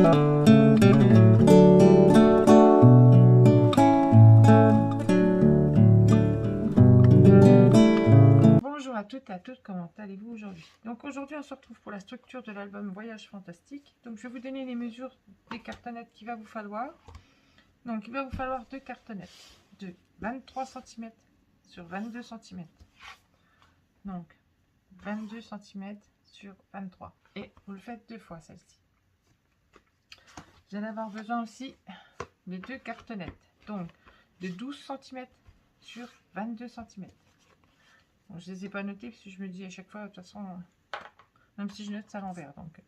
Bonjour à toutes et à tous, comment allez-vous aujourd'hui? Donc aujourd'hui on se retrouve pour la structure de l'album Voyage Fantastique. Donc je vais vous donner les mesures des cartonnettes qu'il va vous falloir. Donc il va vous falloir deux cartonnettes de 23 cm sur 22 cm. Donc 22 cm sur 23. Et vous le faites deux fois celle-ci. Vous allez avoir besoin aussi de deux cartonnettes. Donc de 12 cm sur 22 cm. Bon, je ne les ai pas notés parce que je me dis à chaque fois, de toute façon, même si je note ça à l'envers. Donc,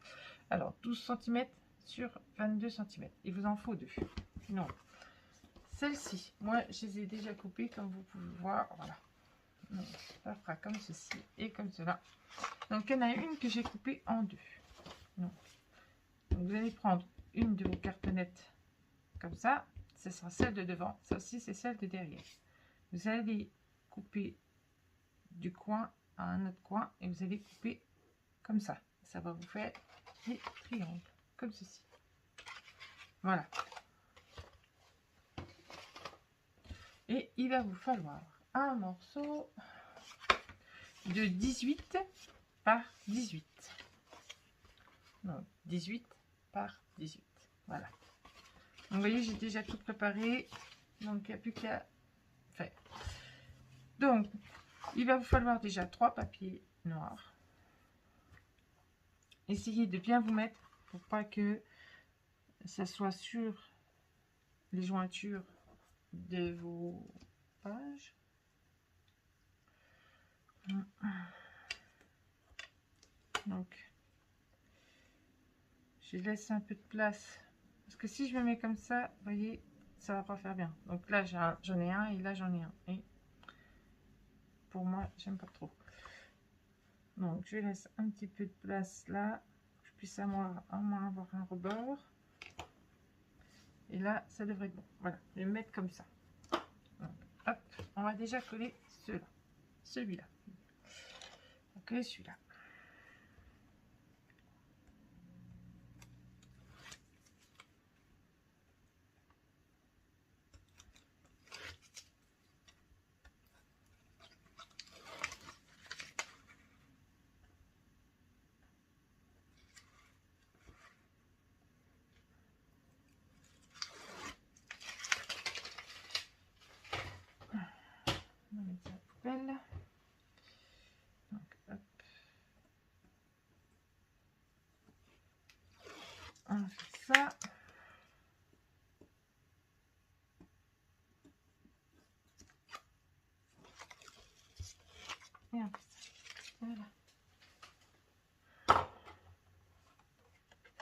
alors 12 cm sur 22 cm. Il vous en faut deux. Non. Celle-ci, moi je les ai déjà coupées comme vous pouvez voir. Voilà. Donc, ça fera comme ceci et comme cela. Donc il y en a une que j'ai coupée en deux. Donc, vous allez prendre une de vos cartonnettes comme ça. Ce sera celle de devant. Celle-ci c'est celle de derrière. Vous allez les couper du coin à un autre coin et vous allez couper comme ça. Ça va vous faire des triangles comme ceci. Voilà. Et il va vous falloir un morceau de 18 par 18. Donc 18 par 18. Voilà. Donc, vous voyez, j'ai déjà tout préparé. Donc il n'y a plus qu'à faire. Donc il va vous falloir déjà 3 papiers noirs. Essayez de bien vous mettre pour pas que ça soit sur les jointures de vos pages. Donc je laisse un peu de place parce que si je me mets comme ça, vous voyez, ça va pas faire bien. Donc là j'en ai un et là j'en ai un, et pour moi j'aime pas trop. Donc je laisse un petit peu de place là, que je puisse au moins avoir un rebord. Et là ça devrait être bon. Voilà, je vais me mettre comme ça. Donc, hop, on va déjà coller celui-là. On va coller celui-là. On va mettre ça à la poubelle. Donc, hop. On va faire ça. Et on fait ça. Voilà.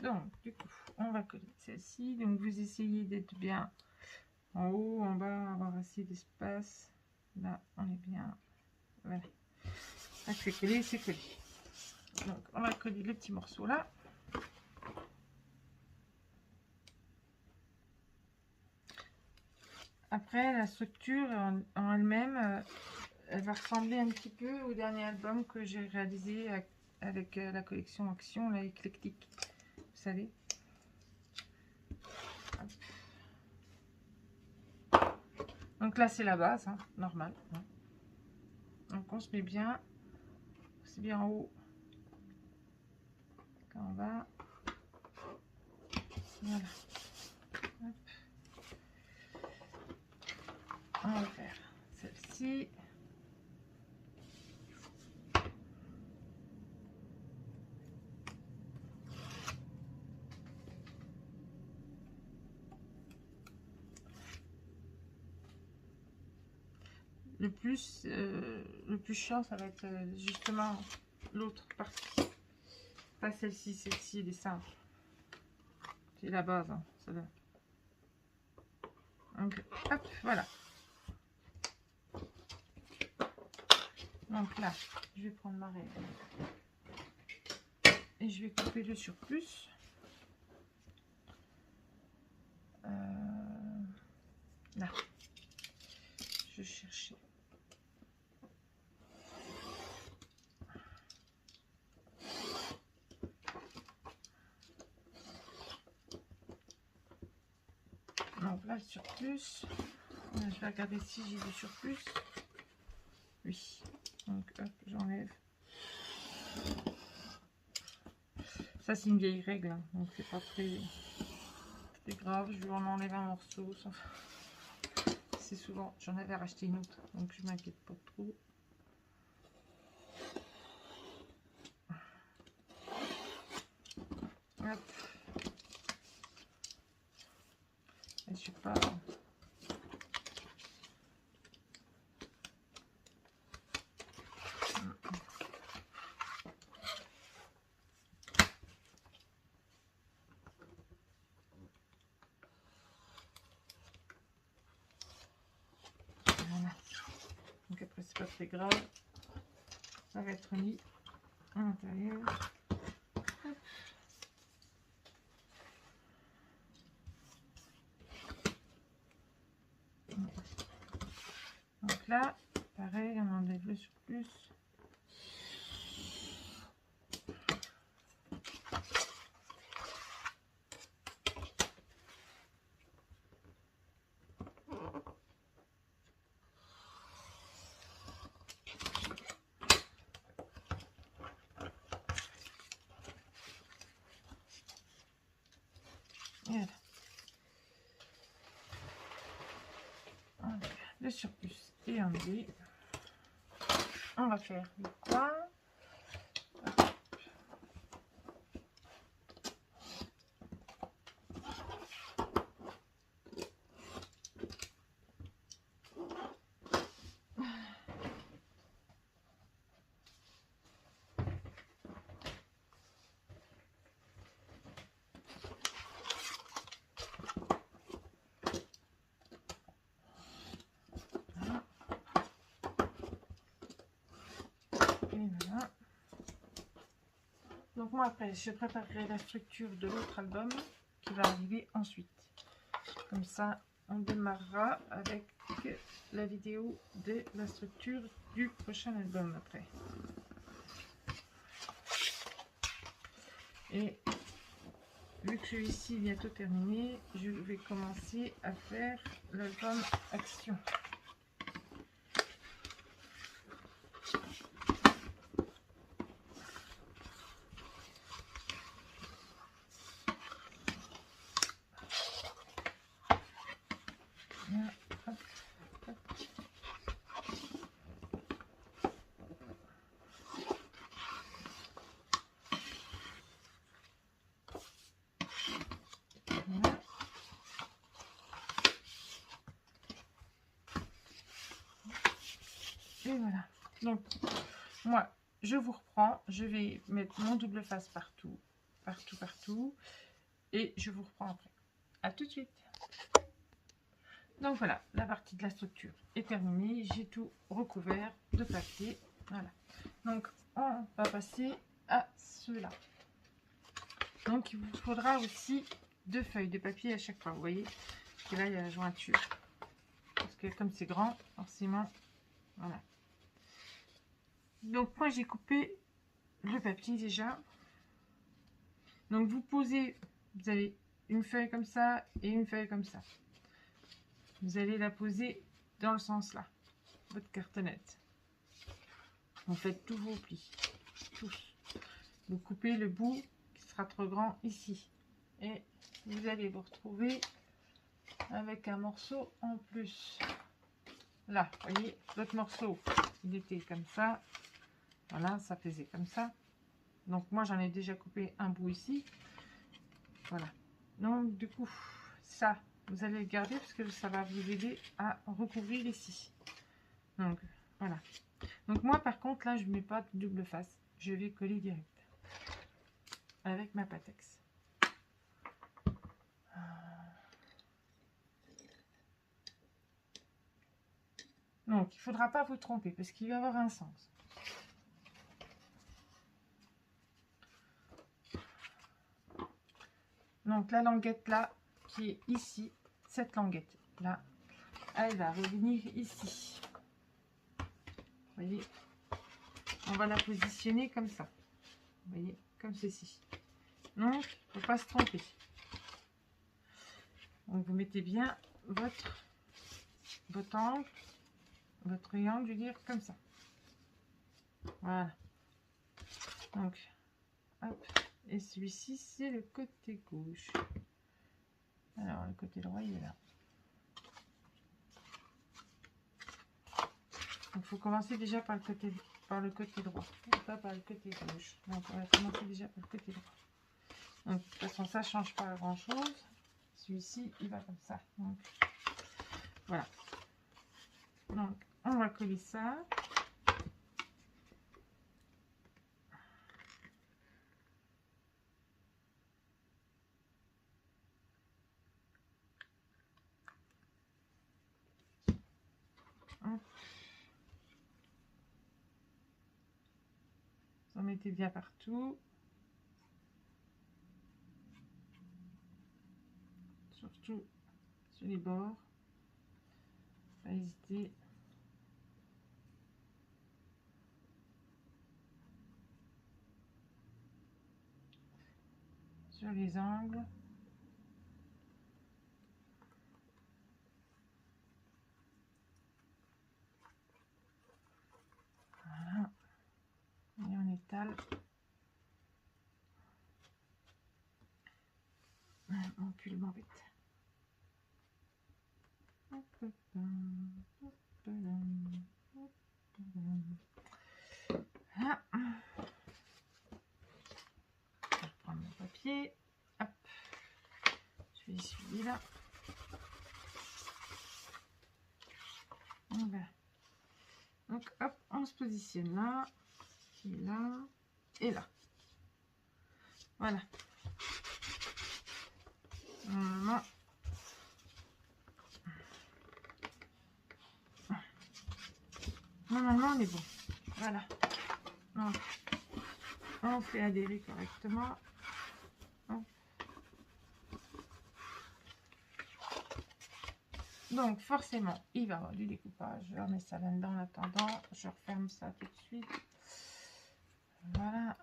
Donc, du coup, on va coller celle-ci. Donc, vous essayez d'être bien en haut, en bas, avoir assez d'espace. Là, on est bien. Voilà. Ah, c'est collé, c'est collé. Donc, on va coller le petit morceau là. Après, la structure en elle-même, elle va ressembler un petit peu au dernier album que j'ai réalisé avec la collection Action, là, éclectique. Vous savez. Donc là, c'est la base, hein, normal. Hein. Donc on se met bien, c'est bien en haut. Quand on va. Voilà. Hop. On va faire celle-ci. Le plus chiant, ça va être justement l'autre partie. Pas celle-ci, celle-ci, elle est simple. C'est la base, hein, celle-là. Donc, hop, voilà. Donc là, je vais prendre ma règle. Et je vais couper le surplus. Là. Je cherchais. Donc là, le surplus, je vais regarder si j'ai du surplus. Oui, donc hop, j'enlève. Ça, c'est une vieille règle, hein, donc c'est pas très grave. Je vais en enlever un morceau. C'est souvent, j'en avais racheté une autre, donc je m'inquiète pas trop. Hop. Je suis pas. Voilà. Donc après c'est pas très grave. Ça va être mis à l'intérieur. Donc là, pareil, on enlève le surplus. Voilà. Le surplus est enlevé. On va faire le coin. Et voilà. Donc moi après je préparerai la structure de l'autre album qui va arriver ensuite. Comme ça on démarrera avec la vidéo de la structure du prochain album après. Et vu que celui-ci est bientôt terminé, je vais commencer à faire l'album Action. Et voilà. Donc, moi, je vous reprends. Je vais mettre mon double face partout, partout. Et je vous reprends après. À tout de suite. Donc voilà, la partie de la structure est terminée. J'ai tout recouvert de papier. Voilà. Donc, on va passer à cela. Donc, il vous faudra aussi 2 feuilles de papier à chaque fois. Vous voyez que là, il y a la jointure. Parce que comme c'est grand, forcément, voilà. Donc, moi, j'ai coupé le papier déjà. Donc, vous posez, vous avez une feuille comme ça et une feuille comme ça. Vous allez la poser dans le sens là, votre cartonnette. Vous faites tous vos plis, tous. Vous coupez le bout qui sera trop grand ici. Et vous allez vous retrouver avec un morceau en plus. Là, vous voyez, l'autre morceau, il était comme ça. Voilà, ça faisait comme ça. Donc moi, j'en ai déjà coupé un bout ici. Voilà. Donc du coup, ça, vous allez le garder parce que ça va vous aider à recouvrir ici. Donc voilà. Donc moi, par contre, là, je ne mets pas de double face. Je vais coller direct avec ma Pattex. Donc, il ne faudra pas vous tromper parce qu'il va y avoir un sens. Donc, la languette là, qui est ici, cette languette là, elle va revenir ici. Vous voyez, on va la positionner comme ça. Vous voyez, comme ceci. Donc, il ne faut pas se tromper. Donc vous mettez bien votre angle, votre triangle, je veux dire, comme ça. Voilà. Donc, hop. Et celui-ci, c'est le côté gauche. Alors, le côté droit, il est là. Donc, il faut commencer déjà par le côté droit, et pas par le côté gauche. Donc, on va commencer déjà par le côté droit. Donc, de toute façon, ça ne change pas grand-chose. Celui-ci, il va comme ça. Donc, voilà. Donc, on va coller ça. Hop. Vous en mettez bien partout. Surtout sur les bords. Pas hésiter. Sur les angles. Voilà. Et on étale. Mon pull m'embête. Ah. Je vais reprendre mon papier. Hop. Je vais essuyer là. Voilà. Donc hop, on se positionne là, et là, et là. Voilà. Normalement, on est bon. Voilà. Donc, on fait adhérer correctement. Donc, forcément, il va y avoir du découpage. Je remets ça là-dedans en attendant. Je referme ça tout de suite. Voilà.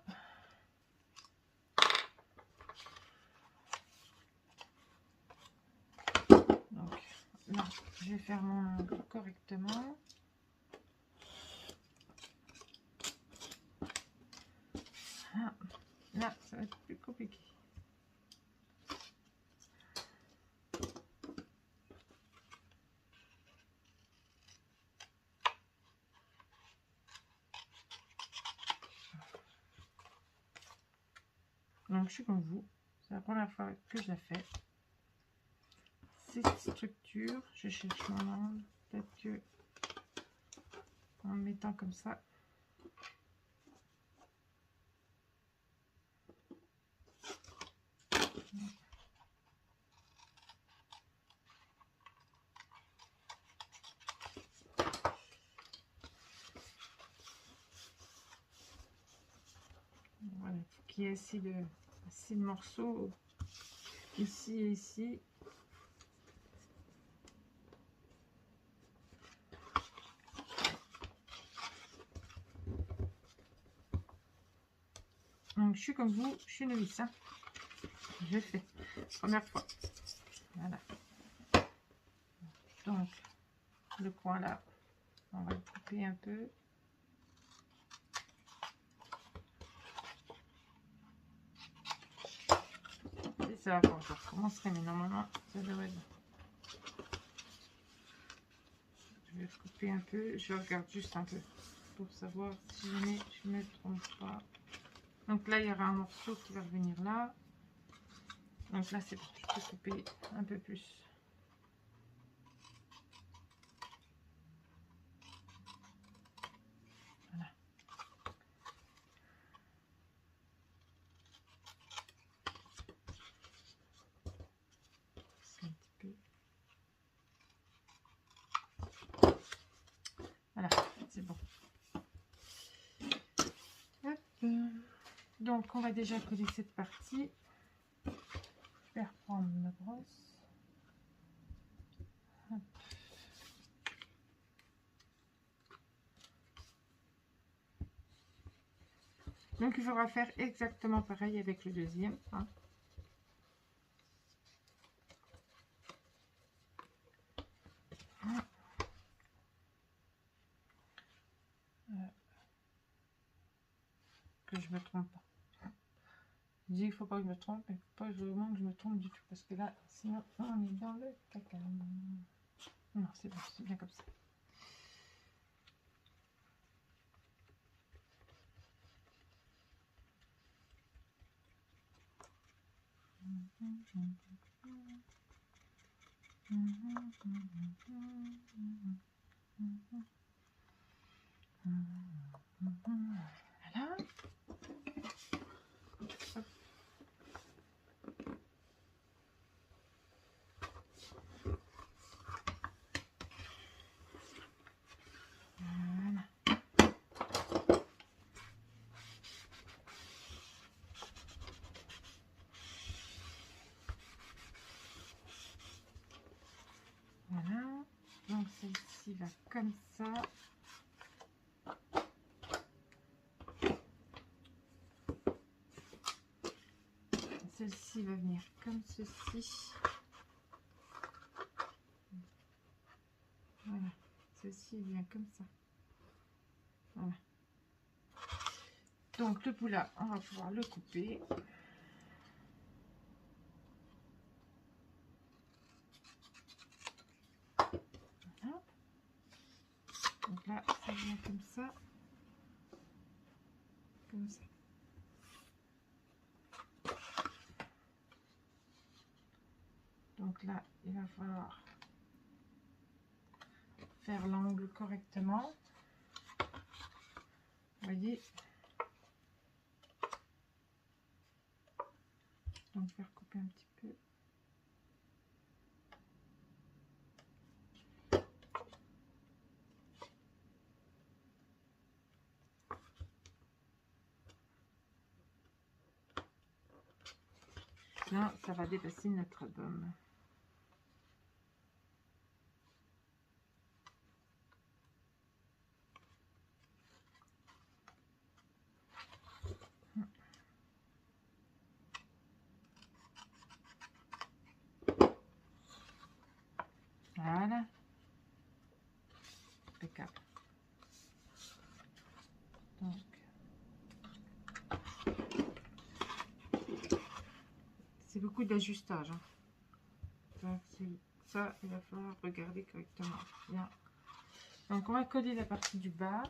Donc, là, je vais faire mon angle correctement. Ah, là, ça va être plus compliqué. Donc, je suis comme vous. C'est la première fois que je la fais. Cette structure, je cherche mon angle. Peut-être que en me mettant comme ça. Voilà, il faut qu'il y ait assez de morceaux ici et ici. Donc, je suis comme vous, je suis novice. Hein. Je fais. Première fois. Voilà. Donc, le coin là, on va le couper un peu. Et ça va pas, je recommencerai, mais normalement, ça devrait être bon. Je vais couper un peu, je regarde juste un peu pour savoir si jamais je ne me trompe pas. Donc là, il y aura un morceau qui va revenir là. Donc là, c'est bon, je peux couper un peu plus. Voilà. C'est un petit peu. Voilà, c'est bon. Hop. Donc, on va déjà coller cette partie. Je vais reprendre ma brosse. Hop. Donc, il faudra faire exactement pareil avec le deuxième. Hein. que je me trompe pas. Je dis il faut pas que je me trompe, mais il faut pas vraiment que je me trompe du tout. Parce que là, sinon, on est dans le caca. Non, c'est bon, c'est bien comme ça. Voilà. Hop. Voilà. Voilà. Donc celle-ci va comme ça. Celle-ci va venir comme ceci. Voilà. Celle-ci vient comme ça. Voilà. Donc le poula, on va pouvoir le couper. Voilà. Donc là, ça vient comme ça. Comme ça. Donc là, il va falloir faire l'angle correctement. Vous voyez. Donc faire couper un petit peu. Sinon, ça va dépasser notre album. Voilà. Impeccable. Donc. C'est beaucoup d'ajustage. Hein. Ça, il va falloir regarder correctement. Bien. Donc, on va coller la partie du bas.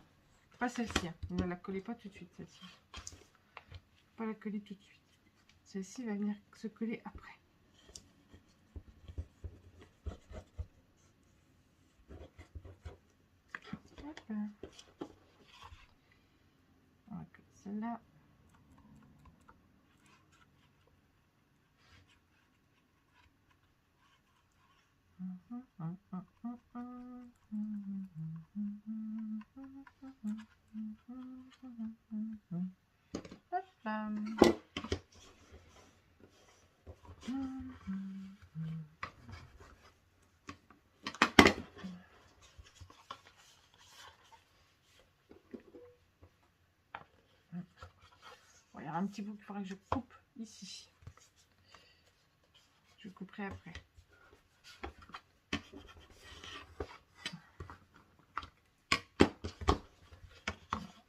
Pas celle-ci. Hein. Ne la collez pas tout de suite, celle-ci. Pas la coller tout de suite. Celle-ci va venir se coller après. Hop. On va coller celle-là. Hop là. Bon, il y aura un petit bout qu'il faudra que je coupe ici. Je couperai après.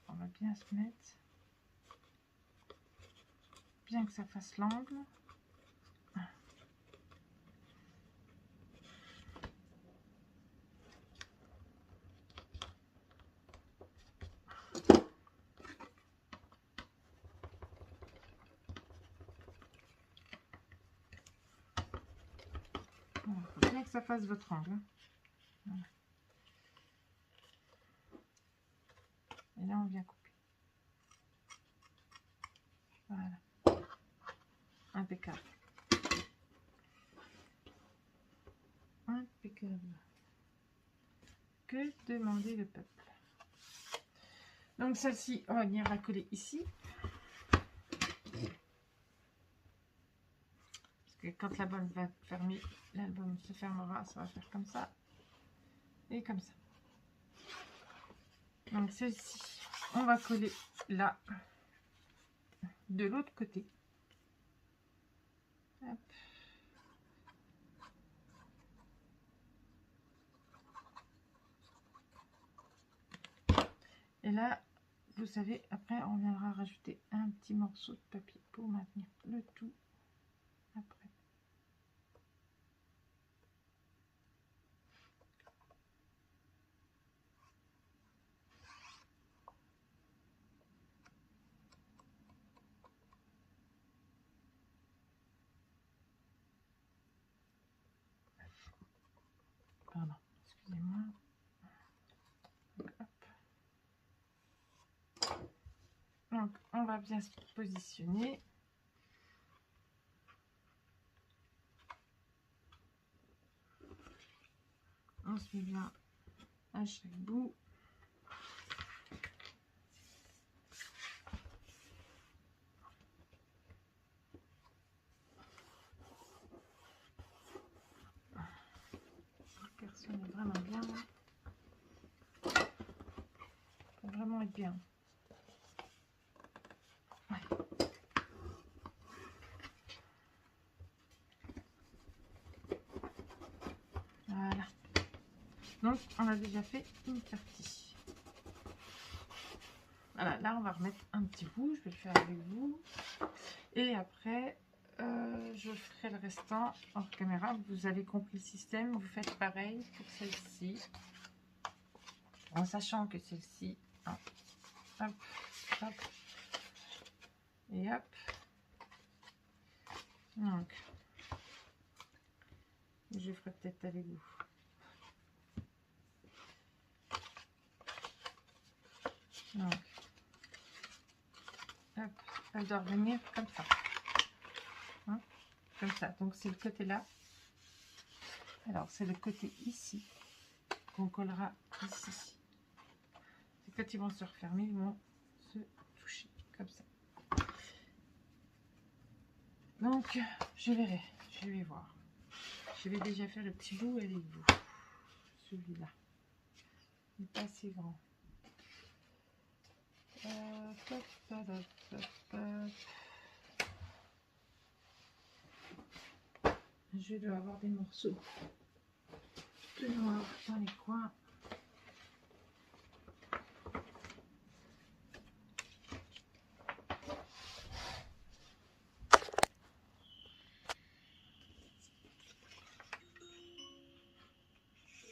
On va bien se mettre. Bien que ça fasse l'angle. Il faut bien que ça fasse votre angle. Voilà. Et là, on vient couper. Voilà. Impeccable. Impeccable. Que demander le peuple? Donc celle-ci, on va venir la coller ici. Parce que quand l'album va fermer, l'album se fermera, ça va faire comme ça. Et comme ça. Donc celle-ci, on va coller là. De l'autre côté. Hop. Et là, vous savez, après on viendra rajouter un petit morceau de papier pour maintenir le tout après. Pardon, excusez-moi. Donc, on va bien se positionner. On se met bien à chaque bout. Personne est vraiment bien. Faut vraiment être bien. Ouais. Voilà. Donc, on a déjà fait une partie. Voilà, là, on va remettre un petit bout. Je vais le faire avec vous. Et après, je ferai le restant hors caméra. Vous avez compris le système. Vous faites pareil pour celle-ci. En sachant que celle-ci... Hop, hop. Et hop. Donc, je ferai peut-être avec vous. Donc, hop, elle doit revenir comme ça. Hein, comme ça. Donc, c'est le côté là. Alors, c'est le côté ici qu'on collera ici. Et quand ils vont se refermer, ils vont se toucher comme ça. Donc, je verrai. Je vais voir. Je vais déjà faire le petit bout avec vous. Celui-là. Il n'est pas assez grand. Je dois avoir des morceaux de noir dans les coins.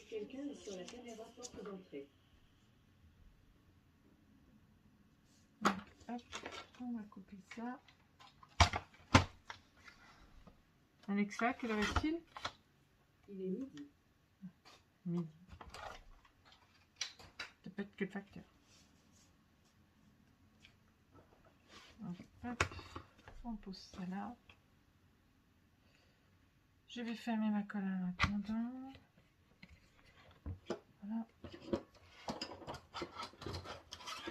Quelqu'un est sur la caméra porte d'entrée. Hop, on va couper ça. Alexa, quelle heure est-il? Il est midi. Midi. Ça peut être que le facteur. Donc, hop, on pose ça là. Je vais fermer ma colle en attendant. Voilà.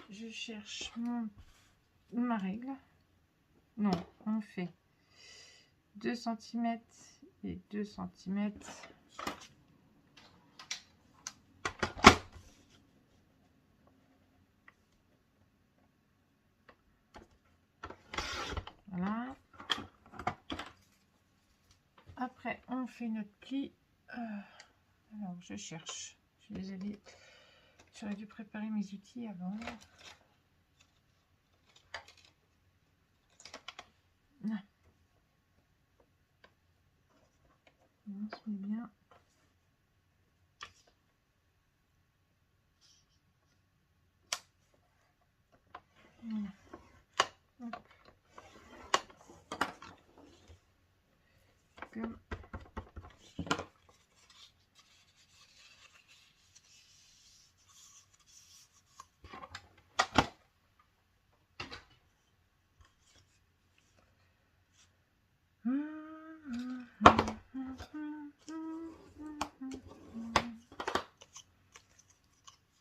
Je cherche ma règle. Non, on fait 2 cm et 2 cm. Voilà. Après, on fait notre pli. Alors, je cherche. Je suis désolée. J'aurais dû préparer mes outils avant. Non. On se met bien. Voilà. Hop. Comme.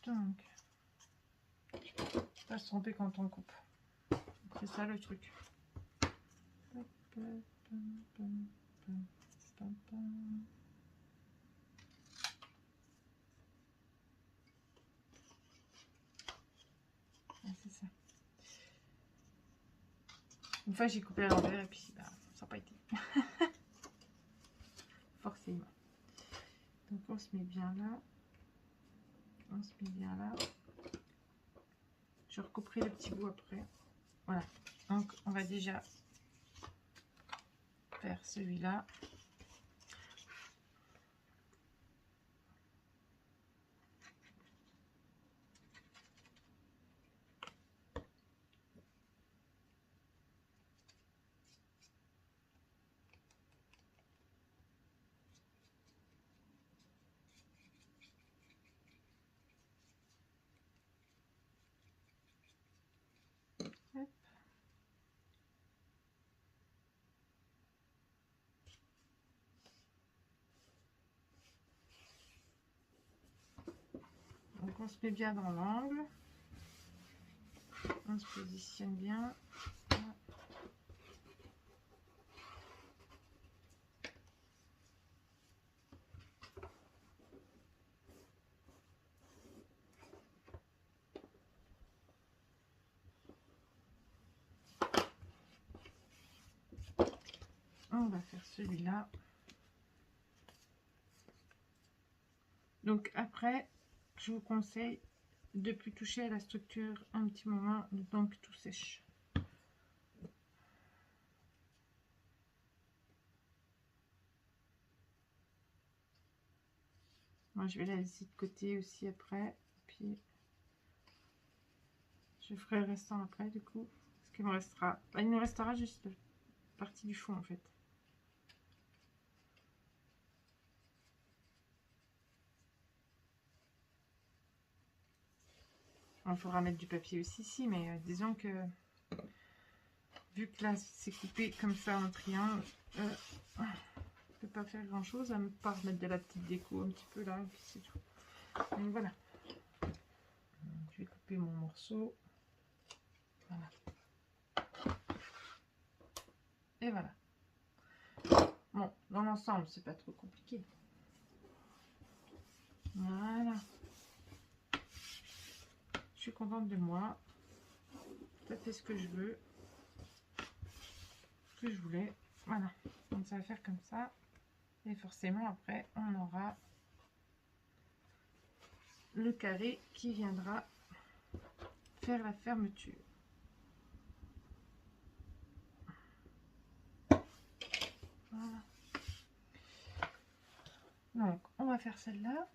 Donc, pas se tromper quand on coupe. C'est ça le truc. Ah, c'est ça. Une fois j'ai coupé à l'envers et puis bah, ça n'a pas été. Forcément. Donc on se met bien là. On se met bien là. Je recouperai le petit bout après. Voilà. Donc, on va déjà faire celui-là. Hop. Donc on se met bien dans l'angle, on se positionne bien. On va faire celui-là. Donc après, je vous conseille de plus toucher à la structure un petit moment, donc tout sèche. Moi, je vais la laisser de côté aussi après. Puis, je ferai le restant après, du coup. Parce qu'il me restera... il me restera juste la partie du fond, en fait. Il faudra mettre du papier aussi ici, mais disons que... vu que là, c'est coupé comme ça en triangle... je ne peux pas faire grand-chose, à me part mettre de la petite déco un petit peu là, et puis c'est tout. Donc voilà. Je vais couper mon morceau. Voilà. Et voilà. Bon, dans l'ensemble, c'est pas trop compliqué. Voilà. Je suis contente de moi. Ça fait ce que je veux. Ce que je voulais. Voilà. Donc ça va faire comme ça. Et forcément, après, on aura le carré qui viendra faire la fermeture. Voilà. Donc, on va faire celle-là.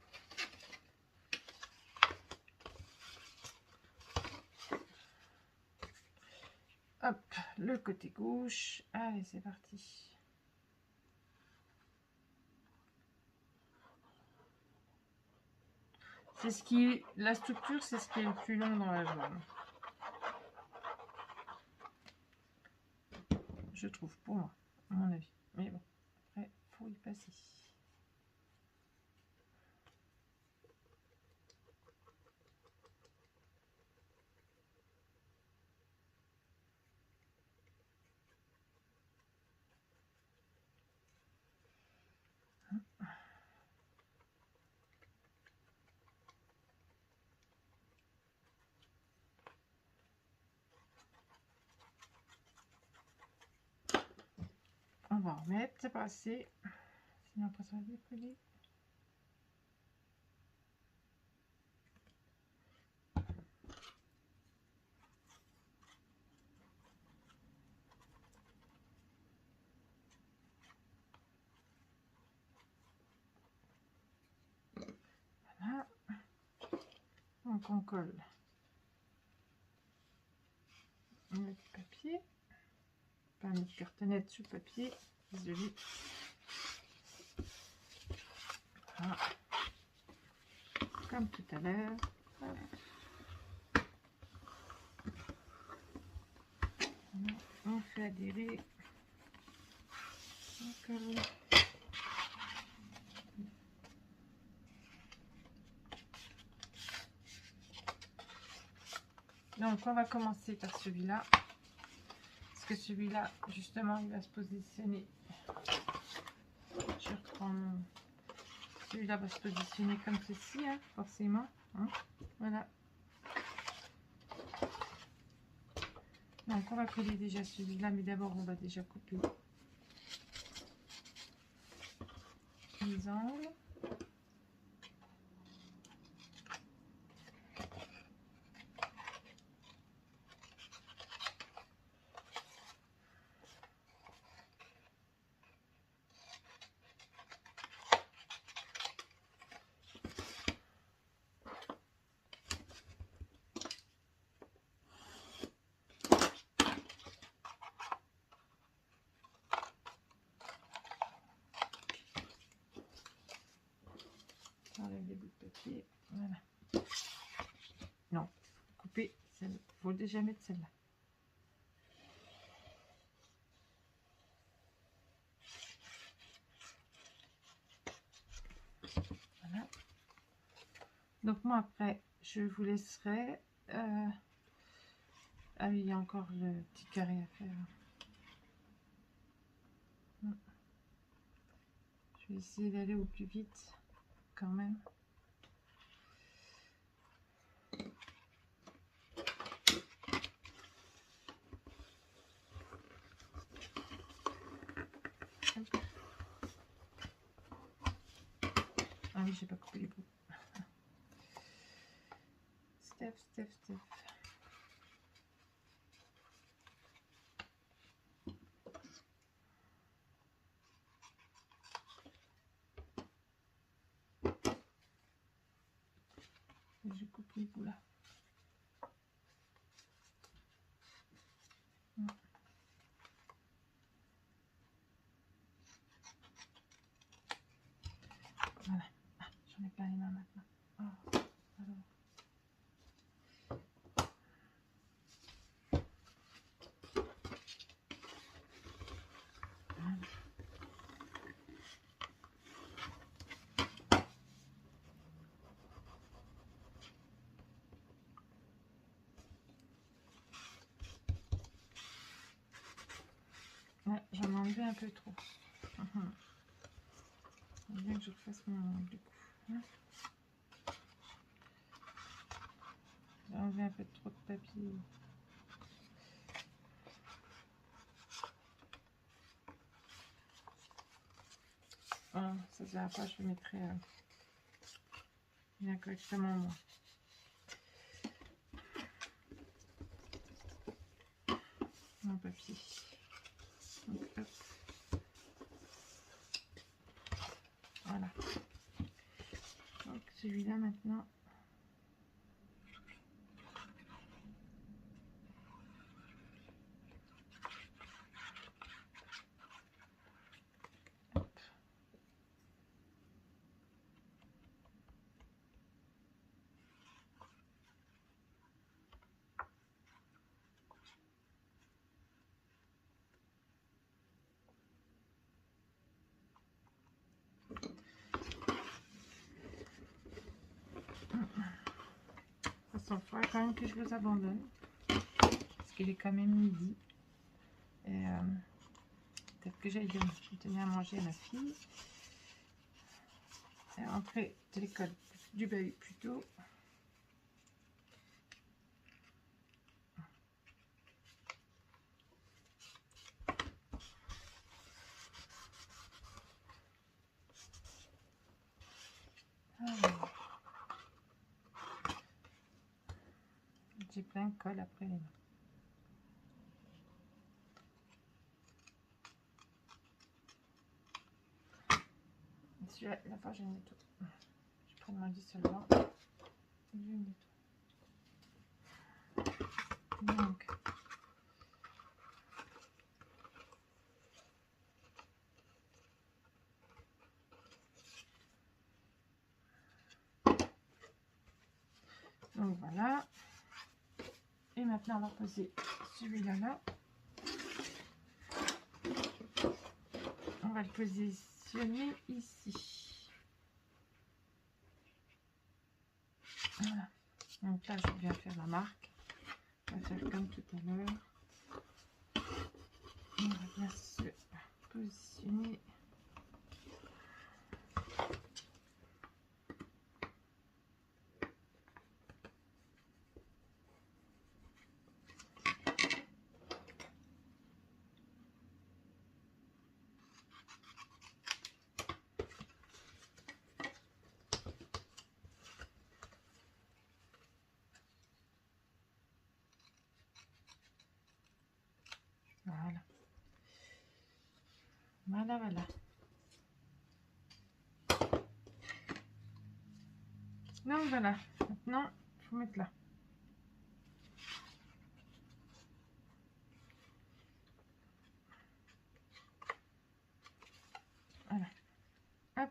Hop, le côté gauche. Allez, c'est parti. C'est ce qui est, la structure, c'est ce qui est le plus long dans la jaune. Je trouve, pour moi, à mon avis. Mais bon, après, faut y passer. On va en remettre, c'est pas assez. Sinon après ça va décoller. Voilà. Donc on colle le papier. Pas mettre cartonnette sur le papier. Désolée. Voilà. Comme tout à l'heure. On fait adhérer. On colle. Donc on va commencer par celui-là. Parce que celui-là, justement, il va se positionner. Je reprends mon... Celui-là va se positionner comme ceci, hein, forcément. Hein. Voilà. Donc on va coller déjà celui-là, mais d'abord on va déjà couper les angles. J'enlève les bouts de papier. Voilà. Non, couper celle-là. Il faut déjà mettre celle-là. Voilà. Donc moi après, je vous laisserai. Ah oui, il y a encore le petit carré à faire. Je vais essayer d'aller au plus vite quand même. Ah oui, j'ai pas coupé les bouts. Steph. Je coupe les bouts là. Voilà. Ah, j'en ai plein les mains maintenant. Oh, alors. Voilà. Ouais, j'en ai enlevé un peu trop. Il faut bien que je refasse mon du coup. Hein, j'ai enlevé un peu trop de papier. Oh, ça se verra pas, je le mettrai bien correctement moi. Mon papier. Donc, hop. Voilà. Donc celui-là maintenant. Hop. De toute façon, il faudrait quand même que je vous abandonne. Parce qu'il est quand même midi. Et peut-être que j'aille donner à manger à ma fille. Elle est rentrée de l'école du bahut plus tôt. Alors, j'ai plein de colle après les mains. Celui-là, la fois je nettoie. Je prends mon dissolvant. Je nettoie. Donc, voilà. Et maintenant, on va poser celui-là là. On va le positionner ici. Voilà. Donc là, je vais bien faire la marque. On va faire comme tout à l'heure. On va bien se positionner. Voilà. Voilà. Donc voilà. Maintenant, il faut mettre là. Voilà. Hop.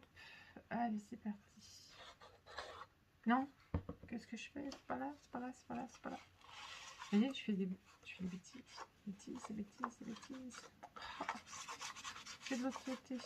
Allez, c'est parti. Non. Qu'est-ce que je fais? C'est pas là, c'est pas là, c'est pas là, c'est pas là. Vous voyez, je fais des bêtises. Bêtises, c'est bêtises, c'est bêtises. Oh, c'est de l'autre côté.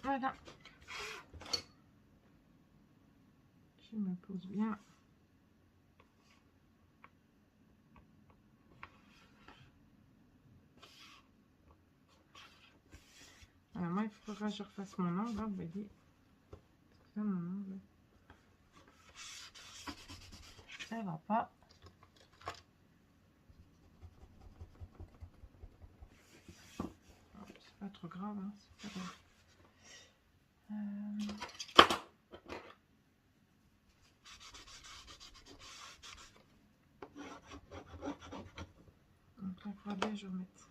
Voilà. Je me pose bien. Alors moi, il faudra que je refasse mon angle, hein, vous voyez. C'est ça mon angle. Ça va pas. C'est pas trop grave, hein, c'est pas grave. Donc là, il faudra bien que je remette.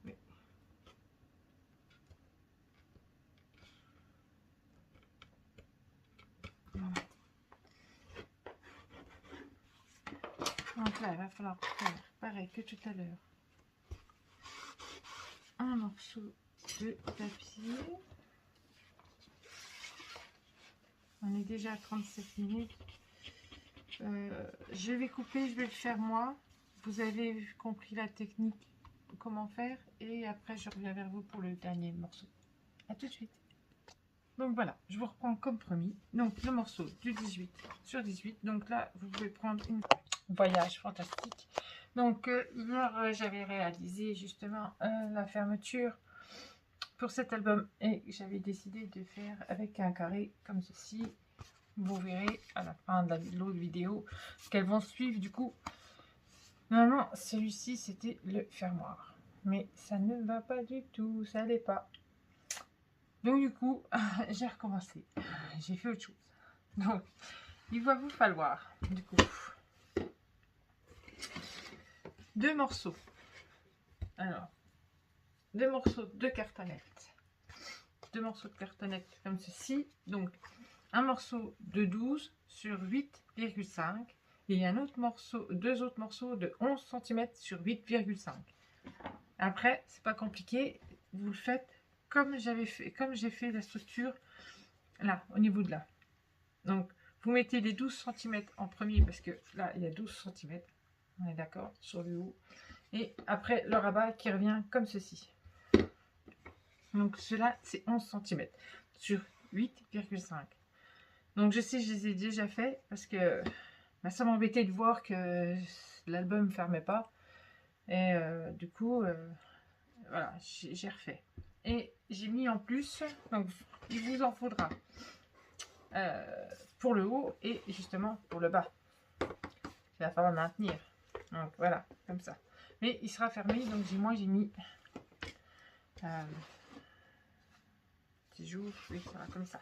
Oui. Voilà. Donc là, il va falloir faire pareil que tout à l'heure. Un morceau de papier. On est déjà à 37 minutes. Je vais couper, je vais le faire moi. Vous avez compris la technique, comment faire. Et après, je reviens vers vous pour le dernier morceau. A tout de suite. Donc voilà, je vous reprends comme promis. Donc le morceau du 18 sur 18. Donc là, vous pouvez prendre une voyage fantastique. Donc hier, j'avais réalisé justement la fermeture pour cet album. Et j'avais décidé de faire avec un carré comme ceci. Vous verrez à la fin de l'autre vidéo qu'elles vont suivre. Du coup, normalement, celui-ci, c'était le fermoir. Mais ça ne va pas du tout, ça n'allait pas. Donc du coup, j'ai recommencé. J'ai fait autre chose. Donc, il va vous falloir, du coup, 2 morceaux. Alors, 2 morceaux de cartonnette. 2 morceaux de cartonnette comme ceci. Donc, un morceau de 12 sur 8,5 et un autre morceau, 2 autres morceaux de 11 cm sur 8,5. Après, c'est pas compliqué, vous le faites comme j'avais fait, comme j'ai fait la structure là, au niveau de là. Donc, vous mettez les 12 cm en premier parce que là, il y a 12 cm. On est d'accord sur le haut. Et après, le rabat qui revient comme ceci. Donc, cela, c'est 11 cm sur 8,5. Donc je sais, je les ai déjà fait parce que bah, ça m'embêtait de voir que l'album ne fermait pas. Et du coup, voilà, j'ai refait. Et j'ai mis en plus, donc il vous en faudra pour le haut et justement pour le bas. Il va falloir maintenir. Donc voilà, comme ça. Mais il sera fermé, donc moi j'ai mis... si j'ouvre, oui, ça va comme ça.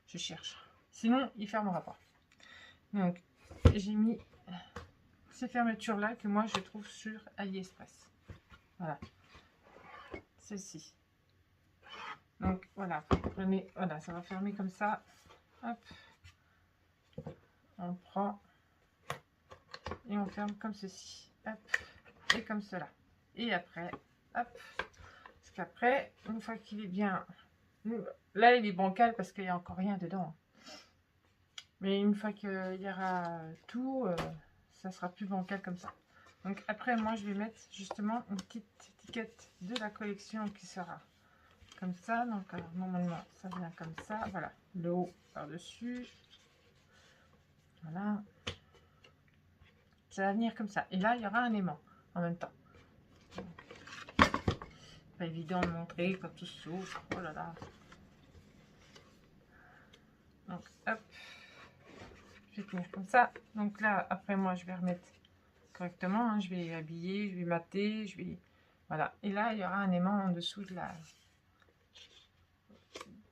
Je cherche. Sinon, il ne fermera pas. Donc, j'ai mis ces fermetures-là que moi, je trouve sur AliExpress. Voilà. Celle-ci. Donc, voilà. Prenez, voilà, ça va fermer comme ça. Hop. On prend et on ferme comme ceci. Hop. Et comme cela. Et après, hop. Parce qu'après, une fois qu'il est bien... Là, il est bancal parce qu'il n'y a encore rien dedans. Mais une fois qu'il y aura tout, ça sera plus bancal comme ça. Donc après, moi, je vais mettre justement une petite étiquette de la collection qui sera comme ça. Donc alors, normalement, ça vient comme ça. Voilà, le haut par-dessus. Voilà. Ça va venir comme ça. Et là, il y aura un aimant en même temps. Pas évident de montrer quand tout s'ouvre. Oh là là. Donc, hop. Je c'est tout. Comme ça, donc là, après moi, je vais remettre correctement. Hein, je vais habiller, je vais mater, je vais... Voilà. Et là, il y aura un aimant en dessous de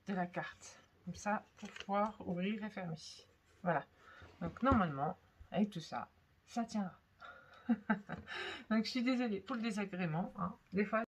la carte. Comme ça, pour pouvoir ouvrir et fermer. Voilà. Donc, normalement, avec tout ça, ça tiendra. Donc, je suis désolée pour le désagrément. Hein. Des fois...